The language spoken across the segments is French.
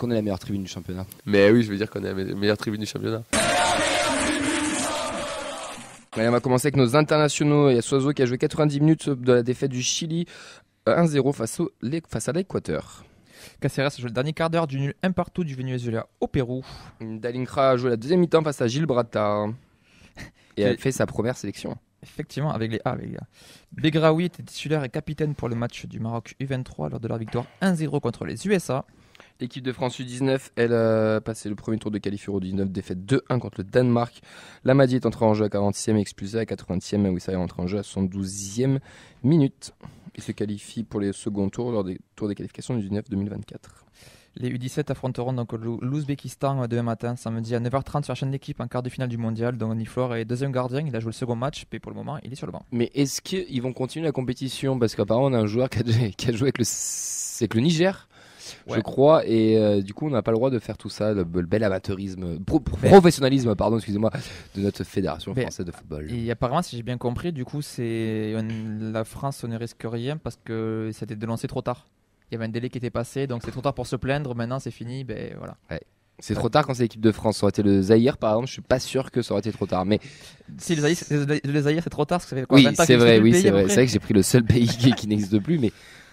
qu'on est la meilleure tribune du championnat. Mais oui, je veux dire qu'on est la meilleure tribune du championnat. Allez, on va commencer avec nos internationaux. Il y a Soiseau qui a joué 90 minutes de la défaite du Chili 1-0 face à l'Équateur. Caceres a joué le dernier quart d'heure du nul 1 partout du Venezuela au Pérou. Dalinkra a joué la deuxième mi-temps face à Gibraltar et a fait sa première sélection. Effectivement, avec les A. Begraoui était titulaire et capitaine pour le match du Maroc U23 lors de leur victoire 1-0 contre les USA. L'équipe de France U19, elle a passé le premier tour de qualif Euro 19, défaite 2-1 contre le Danemark. Lamadi est entré en jeu à 46e et expulsé à 80e. Wissa est entré en jeu à 112e minute. Il se qualifie pour les seconds tours lors des tours de qualification du 19 2024. Les U17 affronteront donc l'Ouzbékistan demain matin, samedi à 9h30 sur la chaîne d'équipe en quart de finale du mondial. Donc Niflor est deuxième gardien, il a joué le second match, mais pour le moment il est sur le banc. Mais est-ce qu'ils vont continuer la compétition? Parce qu'apparemment on a un joueur qui a joué avec le Niger. Ouais. Je crois, et du coup on n'a pas le droit de faire tout ça, le bel amateurisme, professionnalisme, pardon, excusez-moi, de notre fédération française de football. Et apparemment, si j'ai bien compris, du coup la France ne risque rien parce que c'était dénoncé trop tard. Il y avait un délai qui était passé, donc c'est trop tard pour se plaindre, maintenant c'est fini, ben voilà. Ouais. C'est trop tard quand c'est l'équipe de France. Ça aurait été le Zaïre par exemple, je suis pas sûr que ça aurait été trop tard. Mais si le Zaïre c'est trop tard, parce que ça fait quoi, oui, 20 ans c'est vrai, oui, c'est vrai. Après. C'est vrai que j'ai pris le seul pays qui n'existe plus, mais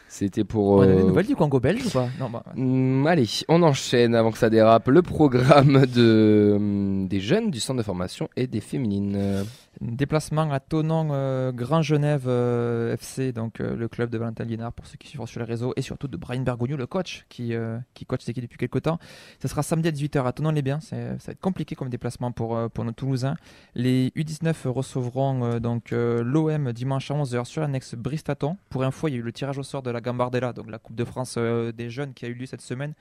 c'était pour. On a des nouvelles du Congo belge ou pas? Non, allez, on enchaîne avant que ça dérape. Le programme des jeunes du centre de formation et des féminines. Déplacement à Thonon, Grand Genève FC, donc le club de Valentin Liénard pour ceux qui suivent sur les réseaux, et surtout de Brian Bergogneau, le coach qui coach cette équipe depuis quelques temps. Ce sera samedi à 18h à Thonon-les-Bains. Ça va être compliqué comme déplacement pour nos Toulousains. Les U19 recevront l'OM dimanche à 11h sur l'annexe Bristaton. Pour info, il y a eu le tirage au sort de la Gambardella, donc la Coupe de France des jeunes qui a eu lieu cette semaine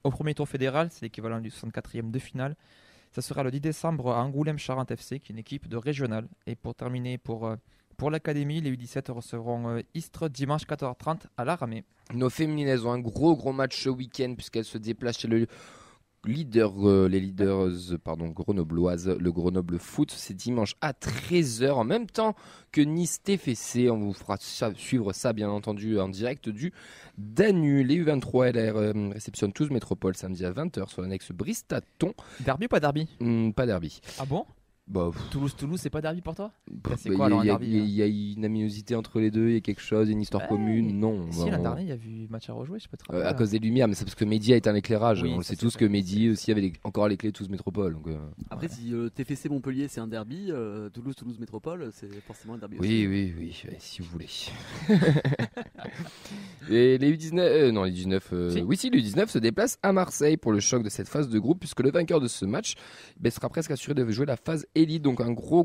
au premier tour fédéral. C'est l'équivalent du 64e de finale. Ça sera le 10 décembre à Angoulême-Charente FC, qui est une équipe de régionale. Et pour terminer, pour l'académie, les U17 recevront Istres dimanche 14h30 à la Ramée. Nos féminines, elles ont un gros match ce week-end puisqu'elles se déplacent chez les leaders grenobloises, le Grenoble Foot. C'est dimanche à 13h en même temps que Nice TFC. On vous fera suivre ça bien entendu en direct du Danube. Les U23 LR réceptionnent Toulouse Métropole samedi à 20h sur l'annexe Bristaton. Derby ou pas derby? Pas derby. Ah bon? Toulouse, c'est pas derby pour toi? C'est quoi alors un derby? Il y a une aminosité entre les deux, il y a quelque chose, une histoire commune. Non. Si, l'an dernier, il y a eu match à rejouer, je peux te rappeler. À cause des lumières, mais c'est parce que Mehdi a éteint l'éclairage. Oui, on le sait tous que Mehdi aussi avait encore les clés de Toulouse Métropole. Donc, après, si TFC Montpellier c'est un derby, Toulouse Métropole c'est forcément un derby aussi. Oui, si vous voulez. Et les U19, les 19, si les U19 se déplacent à Marseille pour le choc de cette phase de groupe, puisque le vainqueur de ce match sera presque assuré de jouer la phase élite. Donc un gros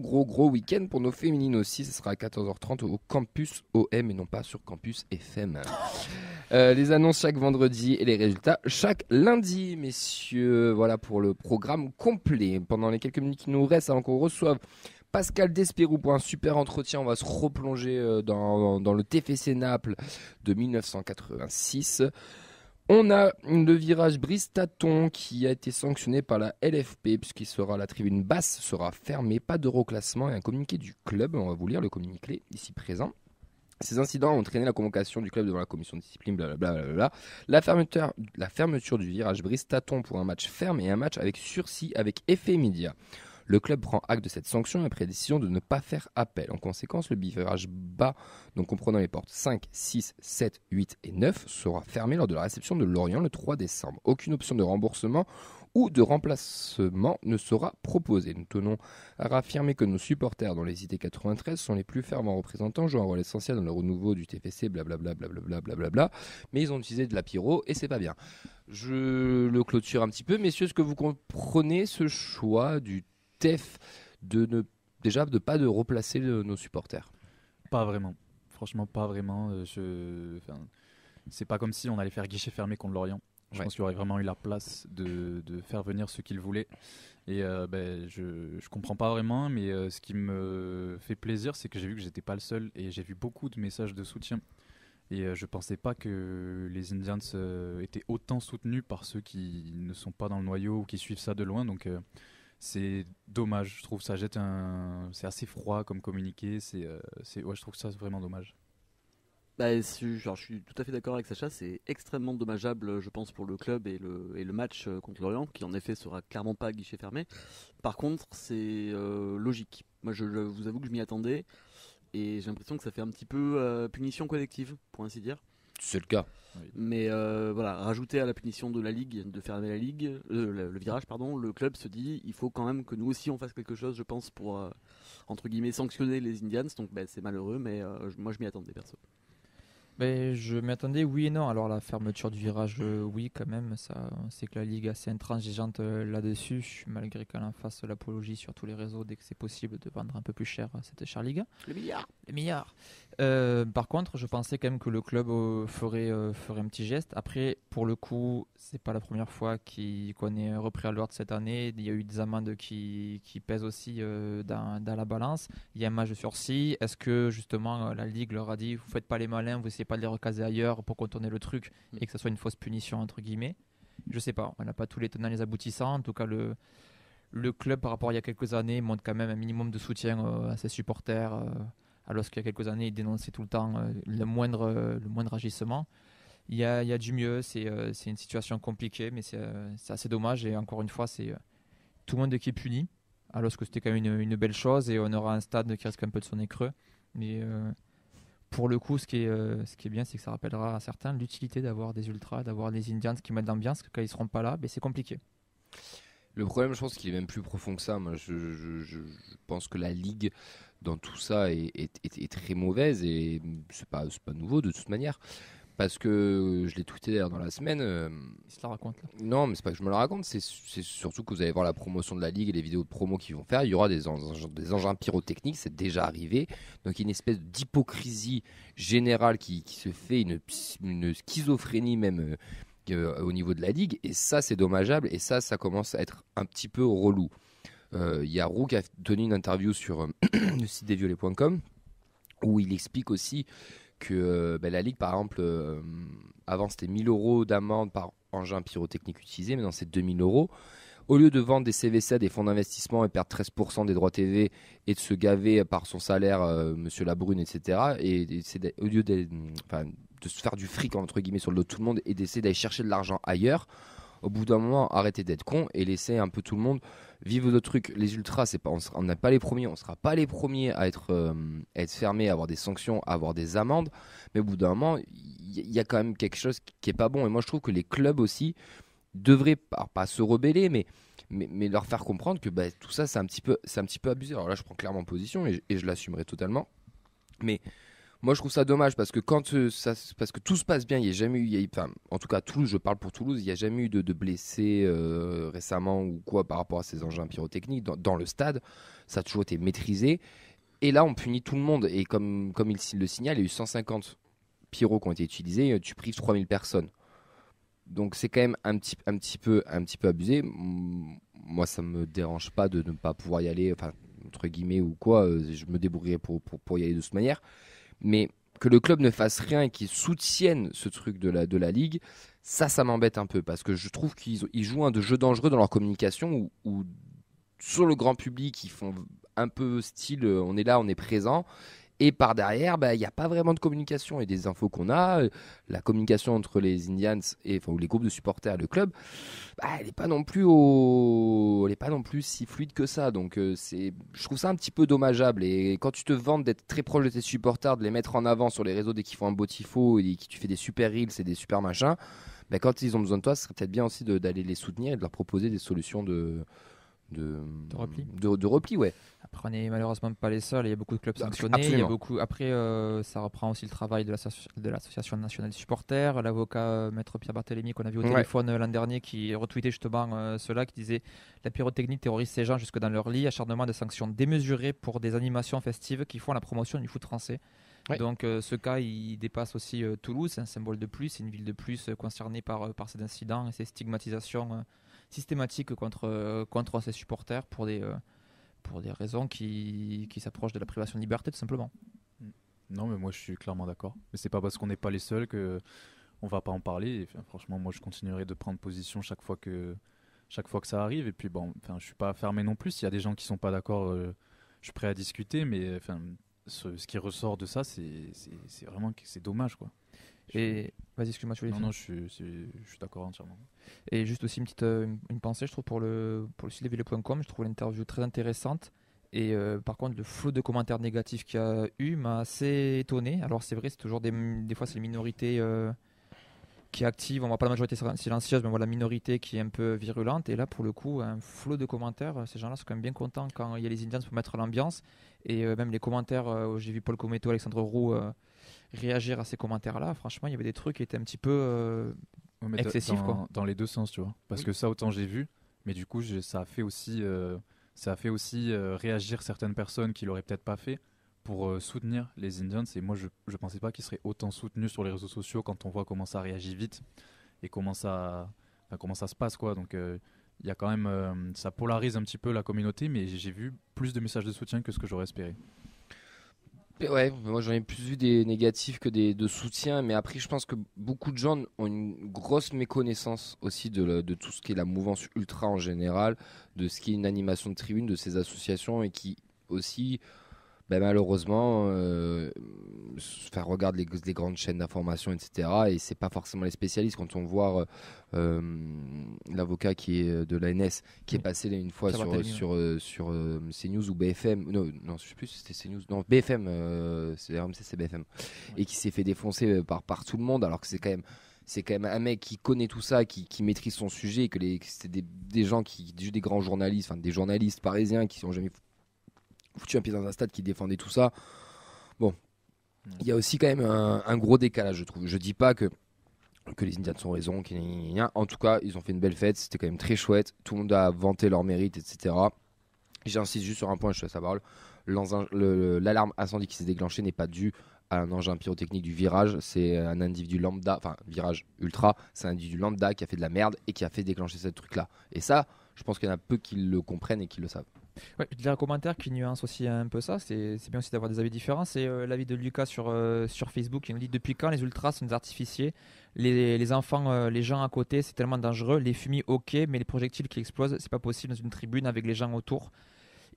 week-end pour nos féminines aussi. Ce sera à 14h30 au campus OM et non pas sur campus FM. Les annonces chaque vendredi et les résultats chaque lundi, messieurs. Voilà pour le programme complet. Pendant les quelques minutes qui nous restent avant qu'on reçoive Pascal Despérou pour un super entretien, on va se replonger dans le TFC Naples de 1986. On a le virage Bristaton qui a été sanctionné par la LFP puisqu'il sera la tribune basse sera fermée, pas de reclassement et un communiqué du club. On va vous lire le communiqué ici présent. Ces incidents ont entraîné la convocation du club devant la commission de discipline, blablabla. La fermeture du virage Bristaton pour un match ferme et un match avec sursis avec effet immédiat. Le club prend acte de cette sanction après décision de ne pas faire appel. En conséquence, le virage bas, donc comprenant les portes 5, 6, 7, 8 et 9, sera fermé lors de la réception de Lorient le 3 décembre. Aucune option de remboursement ou de remplacement ne sera proposée. Nous tenons à réaffirmer que nos supporters dans les cités 93 sont les plus fervents représentants, jouant un rôle essentiel dans le renouveau du TFC, blablabla, mais ils ont utilisé de la pyro et c'est pas bien. Je le clôture un petit peu. Messieurs, est-ce que vous comprenez ce choix du TEF de pas de replacer nos supporters? Pas vraiment, franchement pas vraiment. C'est pas comme si on allait faire guichet fermé contre Lorient. Je pense qu'il y aurait vraiment eu la place de faire venir ceux qu'ils voulaient. Et je comprends pas vraiment, mais ce qui me fait plaisir, c'est que j'ai vu que j'étais pas le seul et j'ai vu beaucoup de messages de soutien. Et je pensais pas que les Indians étaient autant soutenus par ceux qui ne sont pas dans le noyau ou qui suivent ça de loin. Donc c'est dommage, je trouve ça c'est assez froid comme communiqué, je trouve ça vraiment dommage. Je suis tout à fait d'accord avec Sacha, c'est extrêmement dommageable, je pense, pour le club et le match contre Lorient, qui en effet sera clairement pas à guichet fermé. Par contre, c'est logique. Moi, je vous avoue que je m'y attendais, et j'ai l'impression que ça fait un petit peu punition collective, pour ainsi dire. C'est le cas. Mais voilà, rajouter à la punition de la Ligue, de fermer la Ligue, le virage, pardon, le club se dit, il faut quand même que nous aussi on fasse quelque chose, je pense, pour, entre guillemets, sanctionner les Indians. Donc c'est malheureux, mais moi je m'y attendais, perso. Je m'y attendais, oui et non. Alors la fermeture du virage, oui quand même. Ça, c'est que la Ligue est assez intransigeante là-dessus, malgré qu'elle en fasse l'apologie sur tous les réseaux dès que c'est possible de vendre un peu plus cher cette chère Ligue. Les milliards. Par contre, je pensais quand même que le club ferait un petit geste. Après, pour le coup, c'est pas la première fois qu'on est repris à l'ordre cette année. Il y a eu des amendes qui pèsent aussi dans la balance. Il y a un match de sursis. Est-ce que justement la Ligue leur a dit vous faites pas les malins, vous essayez pas de les recaser ailleurs pour contourner le truc et que ça soit une fausse punition entre guillemets? Je sais pas. On n'a pas tous les tenants, les aboutissants. En tout cas, le club par rapport à il y a quelques années montre quand même un minimum de soutien à ses supporters. Alors qu'il y a quelques années, il dénonçait tout le temps le moindre agissement. Il y a du mieux, c'est une situation compliquée, mais c'est assez dommage. Et encore une fois, c'est tout le monde qui est puni, alors que c'était quand même une belle chose. Et on aura un stade qui risque un peu de sonner creux. Mais pour le coup, ce qui est bien, c'est que ça rappellera à certains l'utilité d'avoir des ultras, d'avoir des Indians qui mettent l'ambiance, que quand ils ne seront pas là, c'est compliqué. Le problème, je pense qu'il est même plus profond que ça. Moi, je pense que la Ligue, dans tout ça, est très mauvaise et c'est pas nouveau de toute manière. Parce que je l'ai tweeté d'ailleurs dans la semaine. Il se la raconte là. Non, mais c'est pas que je me la raconte, c'est surtout que vous allez voir la promotion de la Ligue et les vidéos de promo qu'ils vont faire. Il y aura des engins pyrotechniques, c'est déjà arrivé. Donc il y a une espèce d'hypocrisie générale qui se fait, une schizophrénie même. Au niveau de la Ligue, et ça c'est dommageable, et ça commence à être un petit peu relou. Il y a Roux qui a donné une interview sur le site desviolets.com où il explique aussi que la Ligue, par exemple, avant c'était 1 000 € d'amende par engin pyrotechnique utilisé, maintenant c'est 2 000 €. Au lieu de vendre des CVC à des fonds d'investissement et perdre 13% des droits TV et de se gaver par son salaire, Monsieur Labrune, etc., au lieu de se faire du fric entre guillemets sur le dos de tout le monde et d'essayer d'aller chercher de l'argent ailleurs, au bout d'un moment, arrêtez d'être con et laissez un peu tout le monde vivre d'autres trucs. Les ultras, on n'est pas les premiers, on ne sera pas les premiers à être fermés, à avoir des sanctions, à avoir des amendes, mais au bout d'un moment, il y a quand même quelque chose qui est pas bon. Et moi, je trouve que les clubs aussi devraient pas se rebeller, mais leur faire comprendre que tout ça, c'est un petit peu abusé. Alors là, je prends clairement position et je l'assumerai totalement. Mais moi, je trouve ça dommage parce que parce que tout se passe bien, il n'y a jamais eu, en tout cas à Toulouse, je parle pour Toulouse, il n'y a jamais eu de blessés récemment ou quoi par rapport à ces engins pyrotechniques dans le stade. Ça a toujours été maîtrisé. Et là, on punit tout le monde. Et comme il le signale, il y a eu 150 pyros qui ont été utilisés. Tu prives 3000 personnes. Donc c'est quand même un petit peu abusé. Moi, ça me dérange pas de ne pas pouvoir y aller, entre guillemets ou quoi. Je me débrouillerai pour y aller de cette manière. Mais que le club ne fasse rien et qu'il soutienne ce truc de la Ligue, ça m'embête un peu parce que je trouve qu'ils jouent un jeu dangereux dans leur communication où sur le grand public ils font un peu style on est là, on est présent, et par derrière il n'y a pas vraiment de communication. Et des infos qu'on a, la communication entre les Indians ou les groupes de supporters et le club, elle n'est pas non plus si fluide que ça. Donc je trouve ça un petit peu dommageable. Et quand tu te vantes d'être très proche de tes supporters, de les mettre en avant sur les réseaux dès qu'ils font un beau tifo et que tu fais des super reels et des super machins, quand ils ont besoin de toi, ce serait peut-être bien aussi d'aller les soutenir et de leur proposer des solutions de repli, ouais. Après, on n'est malheureusement pas les seuls. Il y a beaucoup de clubs sanctionnés. Absolument. Après, ça reprend aussi le travail de l'Association nationale des supporters. L'avocat Maître Pierre Barthélémy, qu'on a vu au téléphone l'an dernier, qui retweetait justement cela, qui disait la pyrotechnie terrorise ces gens jusque dans leur lit. Acharnement de sanctions démesurées pour des animations festives qui font la promotion du foot français. Ouais. Donc ce cas, il dépasse aussi Toulouse. C'est un symbole de plus, c'est une ville de plus concernée par ces incidents et ces stigmatisations systématique contre ses supporters pour des raisons qui s'approchent de la privation de liberté tout simplement. Non, mais moi je suis clairement d'accord. Mais c'est pas parce qu'on n'est pas les seuls que on va pas en parler. Et, franchement, moi je continuerai de prendre position chaque fois que ça arrive. Et puis je suis pas fermé non plus. S'il y a des gens qui sont pas d'accord, je suis prêt à discuter. Mais ce qui ressort de ça, c'est vraiment que c'est dommage, quoi. Et vas-y, excuse-moi, tu voulais Non, finir. non, je suis d'accord entièrement. Et juste aussi une pensée, je trouve, pour le site lesvélos.com, je trouve l'interview très intéressante. Et par contre, le flot de commentaires négatifs qu'il y a eu m'a assez étonné. Alors c'est vrai, c'est toujours des fois c'est les minorités qui activent. On voit pas la majorité silencieuse, mais on voit la minorité qui est un peu virulente. Et là, pour le coup, un flot de commentaires. Ces gens-là sont quand même bien contents quand il y a les Indians pour mettre l'ambiance. Et même les commentaires, j'ai vu Paul Cometto, Alexandre Roux réagir à ces commentaires-là. Franchement, il y avait des trucs qui étaient un petit peu Ouais, mais excessifs, quoi. dans les deux sens, tu vois. Parce que ça, autant j'ai vu, mais du coup, ça a fait aussi, réagir certaines personnes qui l'auraient peut-être pas fait pour soutenir les Indians. Et moi, je pensais pas qu'ils seraient autant soutenus sur les réseaux sociaux quand on voit comment ça réagit vite et comment ça se passe, quoi. Donc, il y a quand même, ça polarise un petit peu la communauté, mais j'ai vu plus de messages de soutien que ce que j'aurais espéré. Ouais, moi j'en ai plus vu des négatifs que de soutien, mais après je pense que beaucoup de gens ont une grosse méconnaissance aussi de tout ce qui est la mouvance ultra en général, de ce qui est une animation de tribune, de ces associations et qui aussi, malheureusement, regarde les grandes chaînes d'information, etc. Et c'est pas forcément les spécialistes. Quand on voit l'avocat qui est de l'ANS, qui est passé une fois sur CNews ou BFM, non, je sais plus si c'était CNews, non, BFM, c'est BFM, et qui s'est fait défoncer par tout le monde, alors que c'est quand même un mec qui connaît tout ça, qui maîtrise son sujet, et que c'est des gens des grands journalistes, enfin des journalistes parisiens qui sont jamais foutu un pied dans un stade qui défendait tout ça. Bon, il y a aussi quand même un gros décalage, je trouve. Je dis pas que les Indians ont raison, en tout cas, ils ont fait une belle fête, c'était quand même très chouette. Tout le monde a vanté leur mérite, etc. J'insiste juste sur un point, je te laisse la parole. L'alarme incendie qui s'est déclenchée n'est pas due à un engin pyrotechnique du virage, c'est un individu lambda, enfin virage ultra, c'est un individu lambda qui a fait de la merde et qui a fait déclencher ce truc-là. Et ça, je pense qu'il y en a peu qui le comprennent et qui le savent. Ouais, je dirais un commentaire qui nuance aussi un peu ça. C'est bien aussi d'avoir des avis différents. C'est l'avis de Lucas sur Facebook qui nous dit: depuis quand les ultras sont des artificiers, les enfants, les gens à côté, c'est tellement dangereux. Les fumées, ok, mais les projectiles qui explosent, c'est pas possible dans une tribune avec les gens autour.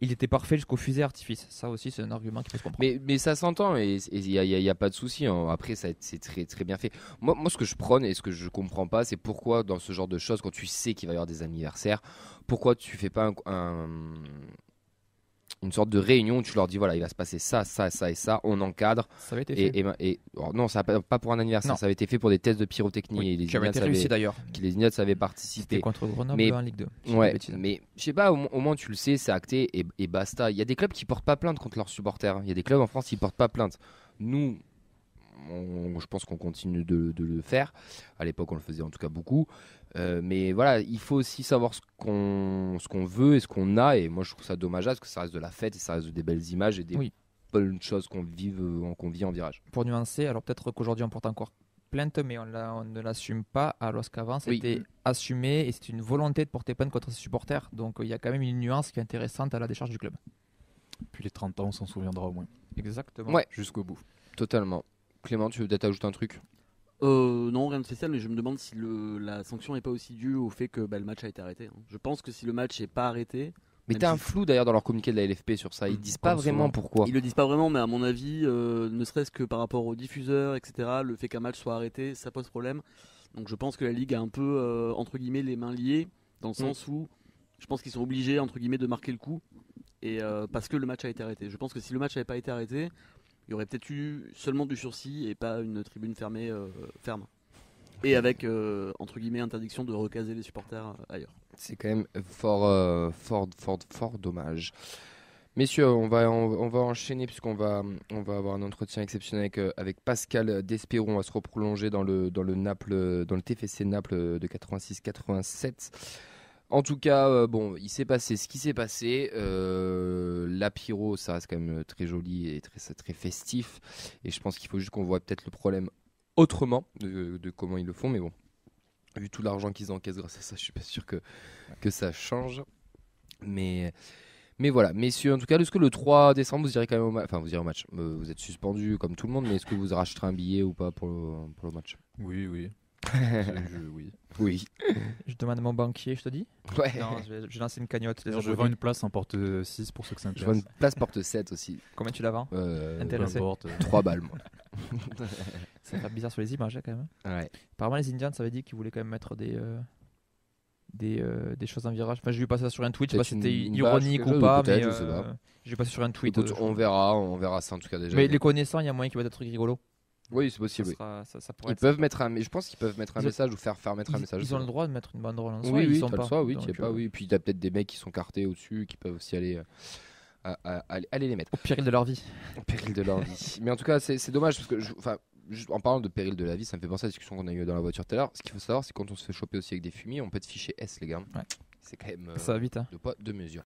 Il était parfait jusqu'au fusée artifice. Ça aussi, c'est un argument qui peut se comprendre. Mais ça s'entend et il y a pas de souci. Hein. Après, c'est très très bien fait. Moi, ce que je prône et ce que je comprends pas, c'est pourquoi dans ce genre de choses, quand tu sais qu'il va y avoir des anniversaires, pourquoi tu fais pas une sorte de réunion où tu leur dis voilà, il va se passer ça, ça, ça et ça, on encadre. Ça avait été fait. Non, ça pas pour un anniversaire, ça avait été fait pour des tests de pyrotechnie. Oui, et les qui avait été réussi d'ailleurs. Les Indians avaient participé. C'était contre Grenoble en Ligue 2. Ouais, mais je sais pas, au moins tu le sais, c'est acté et basta. Il y a des clubs qui portent pas plainte contre leurs supporters. Il y a des clubs en France qui portent pas plainte. Nous, je pense qu'on continue de le faire. À l'époque, on le faisait en tout cas beaucoup. Mais voilà, il faut aussi savoir ce qu'on veut et ce qu'on a. Et moi, je trouve ça dommageable parce que ça reste de la fête et ça reste des belles images et des bonnes choses qu'on vit en virage. Pour nuancer, alors peut-être qu'aujourd'hui on porte encore plainte, mais on ne l'assume pas, alors qu'avant c'était assumé et c'est une volonté de porter plainte contre ses supporters. Donc il y a quand même une nuance qui est intéressante à la décharge du club. Puis les 30 ans, on s'en souviendra au moins. Exactement. Ouais, jusqu'au bout. Totalement. Clément, tu veux peut-être ajouter un truc ? Non, rien de spécial, mais je me demande si la sanction n'est pas aussi due au fait que le match a été arrêté. Je pense que si le match n'est pas arrêté... Mais t'as un flou d'ailleurs dans leur communiqué de la LFP sur ça, ils disent pas vraiment pourquoi. Ils le disent pas vraiment, mais à mon avis, ne serait-ce que par rapport aux diffuseurs, etc., le fait qu'un match soit arrêté, ça pose problème. Donc je pense que la Ligue a un peu, entre guillemets, les mains liées, dans le sens où je pense qu'ils sont obligés, entre guillemets, de marquer le coup, et parce que le match a été arrêté. Je pense que si le match n'avait pas été arrêté, il y aurait peut-être eu seulement du sursis et pas une tribune fermée ferme. Et avec, entre guillemets, interdiction de recaser les supporters ailleurs. C'est quand même fort dommage. Messieurs, on va enchaîner puisqu'on va avoir un entretien exceptionnel avec Pascal Desperon. On va se reprolonger dans le TFC Naples de 86-87. En tout cas, il s'est passé ce qui s'est passé. L'apéro, ça reste quand même très joli et très, très festif. Et je pense qu'il faut juste qu'on voit peut-être le problème autrement de comment ils le font. Mais bon, vu tout l'argent qu'ils encaissent grâce à ça, je suis pas sûr que ça change. Mais voilà, messieurs, en tout cas, est-ce que le 3 décembre, vous irez quand même au match ? Enfin, vous irez au match. Vous êtes suspendu comme tout le monde, mais est-ce que vous racheterez un billet ou pas pour le match ? Oui. Oui. Je demande à mon banquier, je te dis. Ouais. Non, je vais lancer une cagnotte. D'ailleurs, je vends une place en porte 6 pour ceux que ça Je vois intéresse. une place porte 7 aussi. Combien tu la vends Peu Intéressé. importe. 3 balles, moi. Ça fait bizarre sur les images quand même. Ouais. Apparemment, les Indians, ça avait dit qu'ils voulaient quand même mettre des choses en virage. Enfin, j'ai vu passer ça sur un tweet, je sais pas si Peut-être c'était une ironique bâche, quelque ou chose, pas, peut-être, mais je sais pas. j'ai vu passer sur un tweet. Écoute, on verra ça en tout cas déjà. Mais les connaissants, il y a moyen qu'il va être truc rigolo. Oui, c'est Ça, possible. Oui. ça pourrait Ils être peuvent mettre je pense qu'ils peuvent mettre un Ils ont- message ou faire mettre un message. Ils ont le droit de mettre une banderole en soi. Oui, ils oui, sont t'as pas. le choix, oui, Donc, tu sais pas, oui. Puis t'as peut-être des mecs qui sont cartés au-dessus qui peuvent aussi aller les mettre Au péril de leur vie. au péril de leur vie. Mais en tout cas, c'est dommage parce que, en parlant de péril de la vie, ça me fait penser à la discussion qu'on a eue dans la voiture tout à l'heure. Ce qu'il faut savoir, c'est quand on se fait choper aussi avec des fumiers, on peut être fiché S, les gars. Ouais. C'est quand même Ça va vite. Hein. de poids, de mesure.